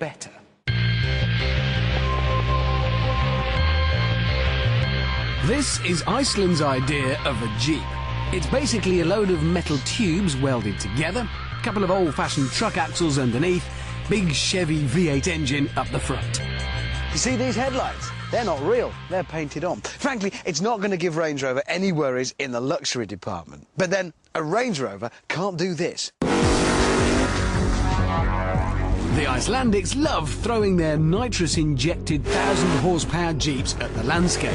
better. This is Iceland's idea of a Jeep. It's basically a load of metal tubes welded together, a couple of old-fashioned truck axles underneath, big Chevy V8 engine up the front. You see these headlights? They're not real, they're painted on. Frankly, it's not going to give Range Rover any worries in the luxury department. But then, a Range Rover can't do this. The Icelandics love throwing their nitrous-injected 1,000-horsepower Jeeps at the landscape.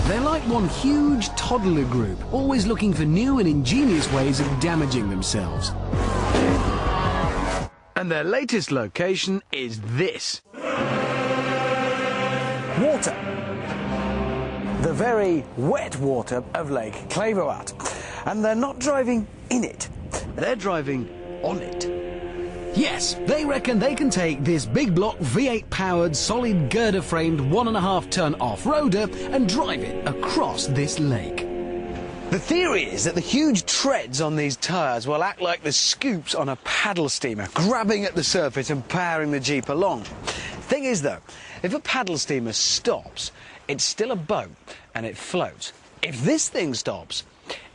They're like one huge toddler group, always looking for new and ingenious ways of damaging themselves. And their latest location is this. Water. The very wet water of Lake Klevoat. And they're not driving in it, they're driving on it. Yes, they reckon they can take this big block V8-powered, solid girder-framed 1.5-ton off-roader and drive it across this lake. The theory is that the huge treads on these tyres will act like the scoops on a paddle steamer, grabbing at the surface and powering the Jeep along. Thing is, though, if a paddle steamer stops, it's still a boat and it floats. If this thing stops,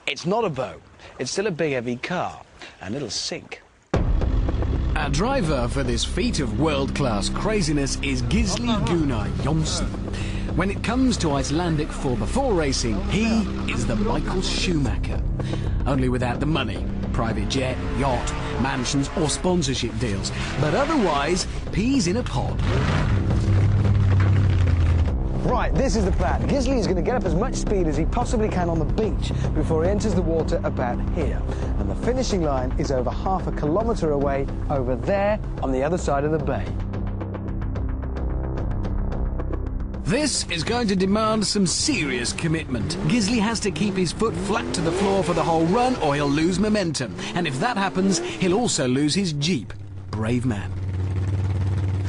it's not a boat, it's still a big heavy car and it'll sink. Our driver for this feat of world-class craziness is Gisli Gunnar Jonsson. When it comes to Icelandic 4x4 racing, he is the Michael Schumacher. Only without the money, private jet, yacht, mansions or sponsorship deals. But otherwise, peas in a pod. Right, this is the plan. Gisli is going to get up as much speed as he possibly can on the beach before he enters the water about here. And the finishing line is over half a kilometre away, over there on the other side of the bay. This is going to demand some serious commitment. Gisli has to keep his foot flat to the floor for the whole run or he'll lose momentum. And if that happens, he'll also lose his Jeep. Brave man.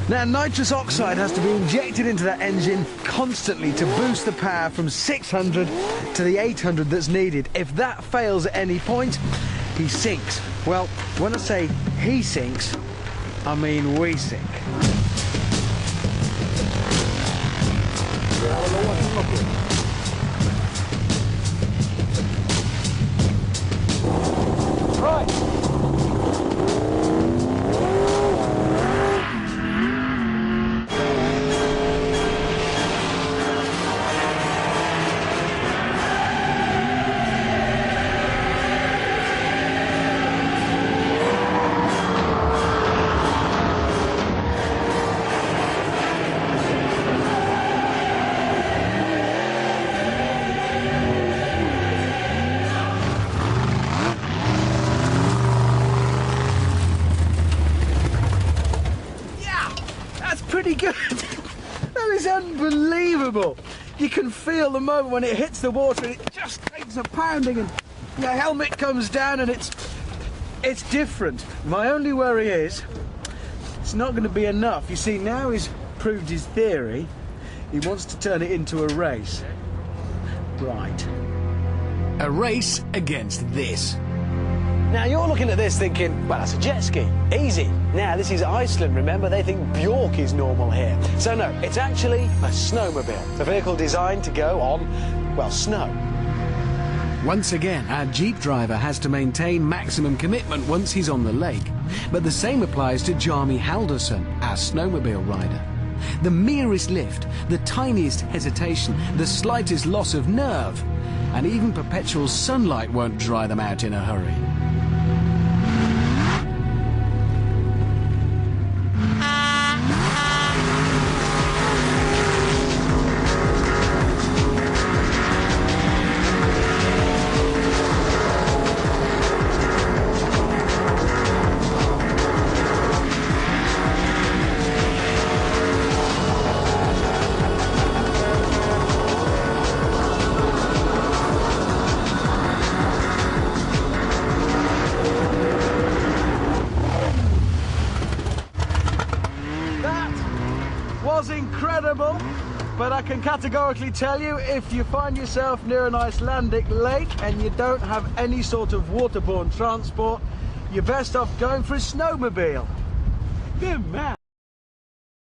Now, nitrous oxide has to be injected into that engine constantly to boost the power from 600 to the 800 that's needed. If that fails at any point, he sinks. Well, when I say he sinks, I mean we sink. Right. Pretty good. That is unbelievable. You can feel the moment when it hits the water and it just takes a pounding and your helmet comes down and it's different. My only worry is it's not going to be enough. You see, now he's proved his theory, he wants to turn it into a race. Right. A race against this. Now, you're looking at this thinking, well, that's a jet ski. Easy. Now, this is Iceland, remember? They think Bjork is normal here. So, no, it's actually a snowmobile. A vehicle designed to go on, well, snow. Once again, our Jeep driver has to maintain maximum commitment once he's on the lake. But the same applies to Jarmi Haldarsson, our snowmobile rider. The merest lift, the tiniest hesitation, the slightest loss of nerve, and even perpetual sunlight won't dry them out in a hurry. can categorically tell you, if you find yourself near an Icelandic lake and you don't have any sort of waterborne transport, you're best off going for a snowmobile. Good man.